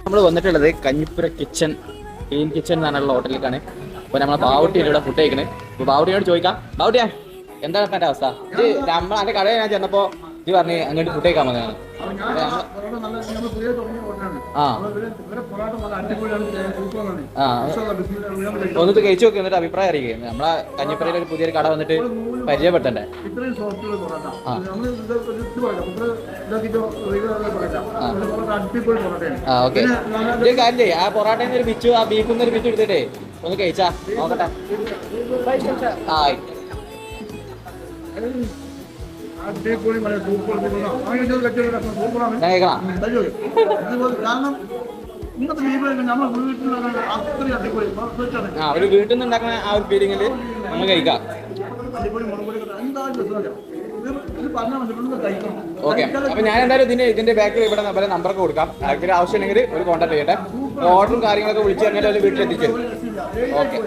നമ്മൾ വന്നിട്ടുള്ളത് Kanjippura kitchen clean kitchen എന്ന് പറഞ്ഞുള്ള ഹോട്ടലിലേക്കാണ്. അപ്പോൾ നമ്മളെ ബാവുട്ടിയുടെ ഇവിടെ ഫുഡ് കഴിക്കണേ. അപ്പോൾ ബാവുട്ടിയോട് ചോദിക്കാം, ബാവുട്ടിയാ എന്താണ് എൻ്റെ അവസ്ഥ? ഇത് നമ്മൾ എൻ്റെ കടയിൽ ഞാൻ ചെന്നപ്പോൾ ഇത് പറഞ്ഞ് അങ്ങോട്ട് ഫുഡ് കഴിക്കാൻ വന്നതാണ്. ഒന്നിട്ട് കഴിച്ചു നോക്കി, എന്നിട്ട് അഭിപ്രായം അറിയിക്കുക. നമ്മളെ കഞ്ഞിപ്പുരയിൽ ഒരു പുതിയൊരു കട വന്നിട്ട് പരിചയപ്പെട്ടണ്ടേ. ഓക്കെ, ഒരു കാര്യം ചെയ്യും, ആ പൊറോട്ടയിൽ ഒരു പിച്ചു, ആ ബീഫിൽ നിന്ന് ഒരു പിച്ചു എടുത്തിട്ടേ ഒന്ന് കഴിച്ചാ നോക്കട്ടെ. ആ ഒരു വീട്ടിൽ നിന്ന് ഉണ്ടാക്കുന്ന ആ ഒരു ഫീലിംഗിൽ നമ്മൾ കഴിക്കാം. ഓക്കെ, അപ്പൊ ഞാൻ എന്തായാലും ഇതിന്റെ ബാക്കിൽ ഇവിടെ നമ്പറൊക്കെ കൊടുക്കാം. ആർക്കെങ്കിലും ആവശ്യമുണ്ടെങ്കിൽ ഒരു കോൺടാക്ട് ചെയ്യട്ടെ. ഓർഡറും കാര്യങ്ങളൊക്കെ വിളിച്ച് അങ്ങനെ വീട്ടിലെത്തിച്ചു. ഓക്കെ.